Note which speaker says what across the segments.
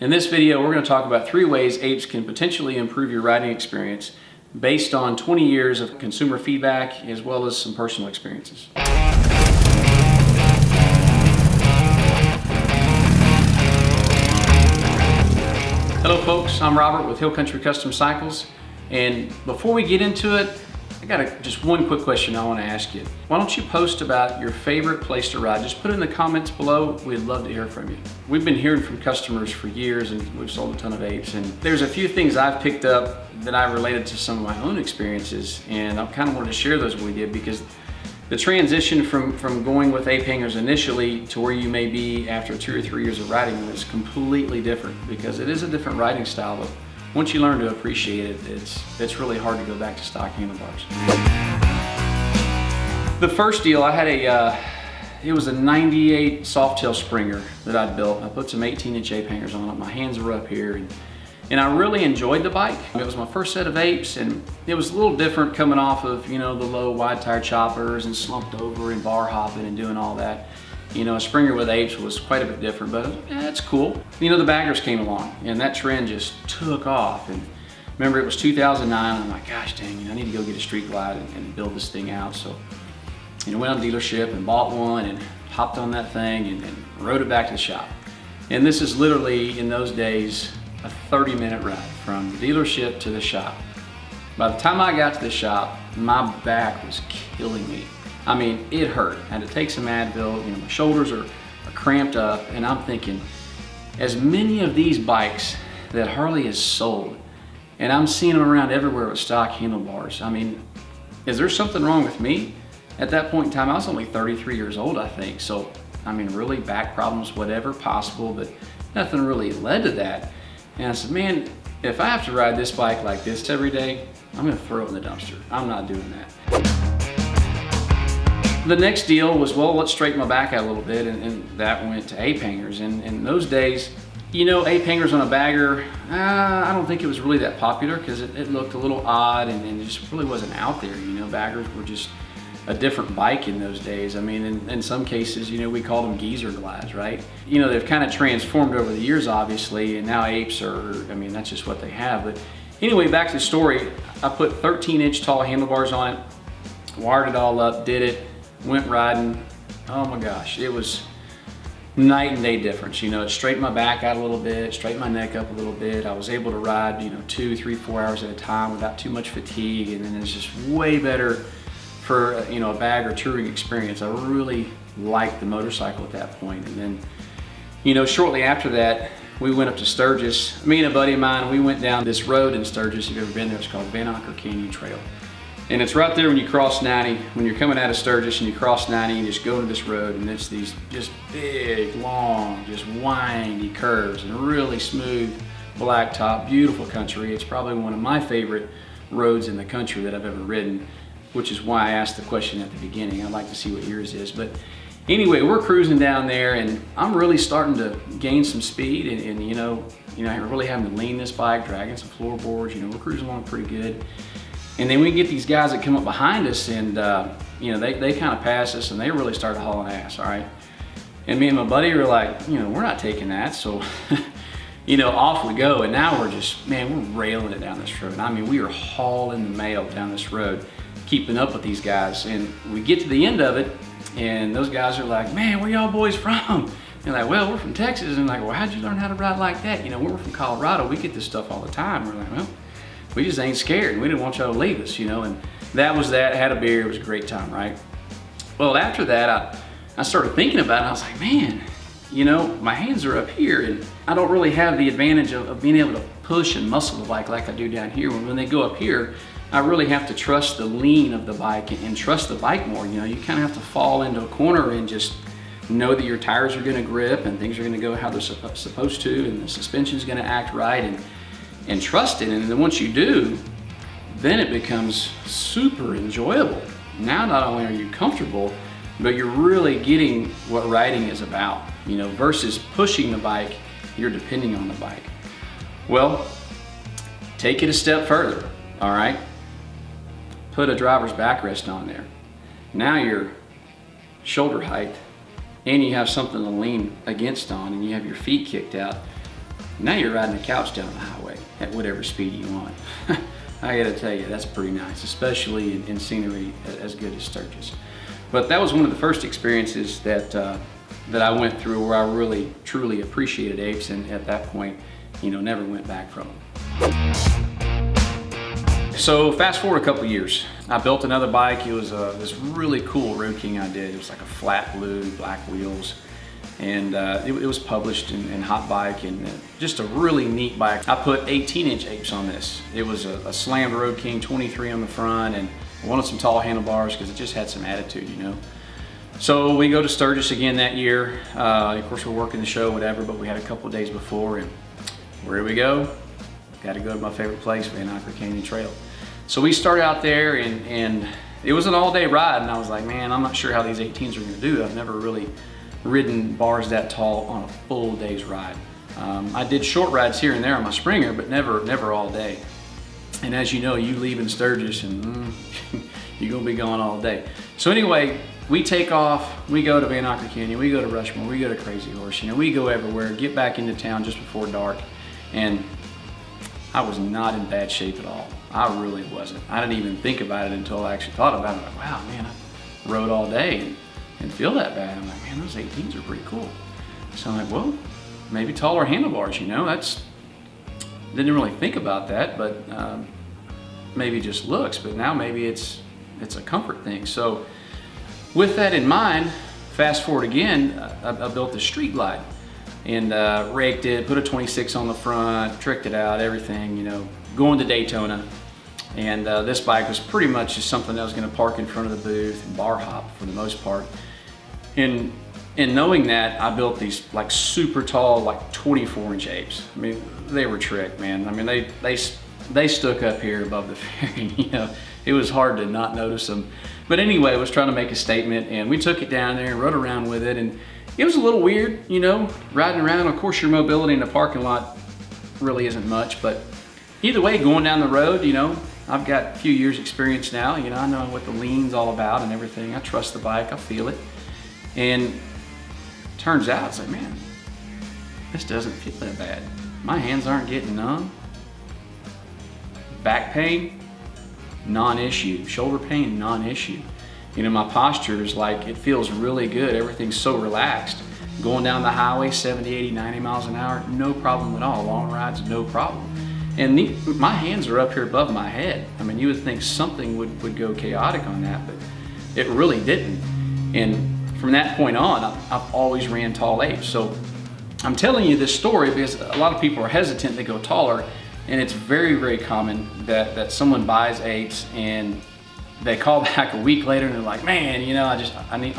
Speaker 1: In this video, we're going to talk about 3 ways apes can potentially improve your riding experience based on 20 years of consumer feedback as well as some personal experiences. Hello folks, I'm Robert with Hill Country Custom Cycles, and before we get into it, I got just one quick question I want to ask you. Why don't you post about your favorite place to ride? Just put it in the comments below. We'd love to hear from you. We've been hearing from customers for years and we've sold a ton of apes, and there's a few things I've picked up that I related to some of my own experiences, and I kind of wanted to share those with you because the transition from going with ape hangers initially to where you may be after 2 or 3 years of riding them is completely different because it is a different riding style. But once you learn to appreciate it, it's really hard to go back to stock handlebars. The first deal, I had it was a 98 Softail Springer that I built. I put some 18-inch ape hangers on it. My hands were up here, and I really enjoyed the bike. It was my first set of apes, and it was a little different coming off of, the low wide tire choppers and slumped over and bar hopping and doing all that. A Springer with apes was quite a bit different, but it's cool. The baggers came along and that trend just took off. And remember, it was 2009. I'm like, gosh dang, I need to go get a Street Glide and build this thing out. So, went on the dealership and bought one and hopped on that thing and rode it back to the shop. And this is literally, in those days, a 30-minute ride from the dealership to the shop. By the time I got to the shop, my back was killing me. I mean, it hurt. I had to take some Advil, my shoulders are cramped up, and I'm thinking, as many of these bikes that Harley has sold, and I'm seeing them around everywhere with stock handlebars, I mean, is there something wrong with me? At that point in time, I was only 33 years old, I think, so, really back problems, whatever possible, but nothing really led to that. And I said, man, if I have to ride this bike like this every day, I'm gonna throw it in the dumpster. I'm not doing that. The next deal was, well, let's straighten my back out a little bit, and that went to ape hangers. And in those days, ape hangers on a bagger, I don't think it was really that popular because it looked a little odd and it just really wasn't out there. Baggers were just a different bike in those days. In some cases, we called them geezer glides, right? They've kind of transformed over the years, obviously, and now apes are, that's just what they have. But anyway, back to the story. I put 13-inch tall handlebars on it, wired it all up, did it, went riding. Oh my gosh, it was night and day difference. It straightened my back out a little bit, straightened my neck up a little bit. I was able to ride, 2, 3, 4 hours at a time without too much fatigue, and then it's just way better for a bag or touring experience. I really liked the motorcycle at that point. And then, shortly after that, we went up to Sturgis. Me and a buddy of mine, we went down this road in Sturgis. If you've ever been there, it's called Van Anker Canyon Trail. And it's right there when you cross 90, when you're coming out of Sturgis and you cross 90, you just go to this road, and it's these just big, long, just windy curves and really smooth blacktop, beautiful country. It's probably one of my favorite roads in the country that I've ever ridden, which is why I asked the question at the beginning. I'd like to see what yours is. But anyway, we're cruising down there, and I'm really starting to gain some speed, and I'm really having to lean this bike, dragging some floorboards. We're cruising along pretty good. And then we get these guys that come up behind us, and they kind of pass us, and they really started hauling ass, all right? And me and my buddy were like, we're not taking that, so off we go. And now we're just, man, we're railing it down this road. We are hauling the mail down this road, keeping up with these guys. And we get to the end of it, and those guys are like, man, where y'all boys from? And like, well, we're from Texas. And like, well, how'd you learn how to ride like that? We're from Colorado. We get this stuff all the time. We're like, well, we just ain't scared. We didn't want y'all to leave us, and that was that. Had a beer. It was a great time, right? Well, after that, I started thinking about it. I was like, man, my hands are up here, and I don't really have the advantage of being able to push and muscle the bike like I do down here. When they go up here, I really have to trust the lean of the bike and trust the bike more. You kind of have to fall into a corner and just know that your tires are going to grip and things are going to go how they're supposed to, and the suspension's going to act right, and trust it. And then once you do, then it becomes super enjoyable. Now not only are you comfortable, but you're really getting what riding is about, versus pushing the bike, you're depending on the bike. Well, take it a step further, all right? Put a driver's backrest on there. Now you're shoulder height, and you have something to lean against on, and you have your feet kicked out. Now you're riding a couch down the highway at whatever speed you want. I gotta tell you, that's pretty nice, especially in scenery as good as Sturgis. But that was one of the first experiences that I went through where I really, truly appreciated apes, and at that point, you know, never went back from them. So fast forward a couple years, I built another bike. It was this really cool Road King I did. It was like a flat blue, black wheels. And it was published in Hot Bike, and just a really neat bike. I put 18-inch apes on this. It was a slammed Road King, 23 on the front, and I wanted some tall handlebars because it just had some attitude, you know. So we go to Sturgis again that year. Of course, we're working the show, whatever, but we had a couple of days before, and where do we go? Got to go to my favorite place, Van Nuys Canyon Trail. So we start out there, and it was an all-day ride, and I was like, man, I'm not sure how these 18s are going to do. I've never really ridden bars that tall on a full day's ride. I did short rides here and there on my Springer, but never all day. And as you know, you leave in Sturgis and you're gonna be gone all day. So anyway, we take off, we go to Van Nuys Canyon, we go to Rushmore, we go to Crazy Horse, you know, we go everywhere, get back into town just before dark. And I was not in bad shape at all. I really wasn't. I didn't even think about it until I actually thought about it. Like, wow, man, I rode all day and feel that bad. I'm like, man, those 18s are pretty cool. So I'm like, well, maybe taller handlebars, you know, didn't really think about that, but maybe just looks, but now maybe it's a comfort thing. So with that in mind, fast forward again, I built the Street Glide and raked it, put a 26 on the front, tricked it out, everything, you know, going to Daytona. And this bike was pretty much just something that was gonna park in front of the booth and bar hop for the most part. And knowing that, I built these like super tall, like 24-inch apes. I mean, they were tricked, man. I mean, they stuck up here above the fairing, you know. It was hard to not notice them. But anyway, I was trying to make a statement, and we took it down there and rode around with it, and it was a little weird, you know, riding around. Of course, your mobility in the parking lot really isn't much, but either way, going down the road, you know, I've got a few years experience now, you know, I know what the lean's all about and everything. I trust the bike, I feel it. And turns out, it's like, man, this doesn't feel that bad. My hands aren't getting numb. Back pain, non-issue. Shoulder pain, non-issue. You know, my posture is like, it feels really good. Everything's so relaxed. Going down the highway, 70, 80, 90 miles an hour, no problem at all. Long rides, no problem. And my hands are up here above my head. I mean, you would think something would go chaotic on that, but it really didn't. And from that point on, I've always ran tall apes. So I'm telling you this story because a lot of people are hesitant to go taller, and it's very, very common that someone buys apes and they call back a week later and they're like, man, you know, I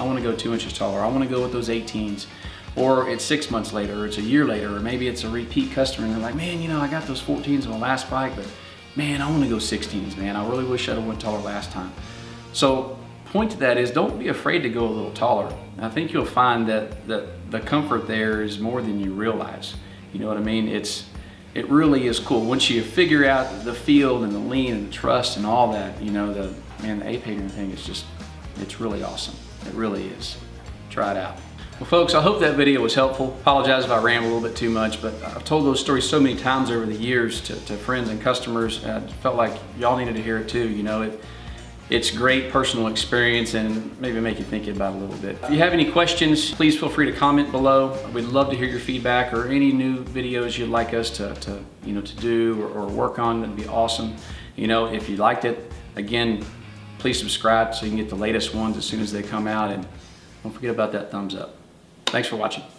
Speaker 1: want to go 2 inches taller. I want to go with those 18s. Or it's 6 months later, or it's a year later, or maybe it's a repeat customer and they're like, man, you know, I got those 14s on my last bike, but man, I want to go 16s, man. I really wish I'd have went taller last time. So point to that is, don't be afraid to go a little taller. I think you'll find that the comfort there is more than you realize. You know what I mean? It really is cool. Once you figure out the feel and the lean and the trust and all that, you know, the ape hanger thing is just, it's really awesome. It really is. Try it out. Well, folks, I hope that video was helpful. Apologize if I ran a little bit too much, but I've told those stories so many times over the years to friends and customers. I felt like y'all needed to hear it too. You know, it's great personal experience and maybe make you think about it a little bit. If you have any questions, please feel free to comment below. We'd love to hear your feedback or any new videos you'd like us to do or work on. That'd be awesome. You know, if you liked it, again, please subscribe so you can get the latest ones as soon as they come out, and don't forget about that thumbs up. Thanks for watching.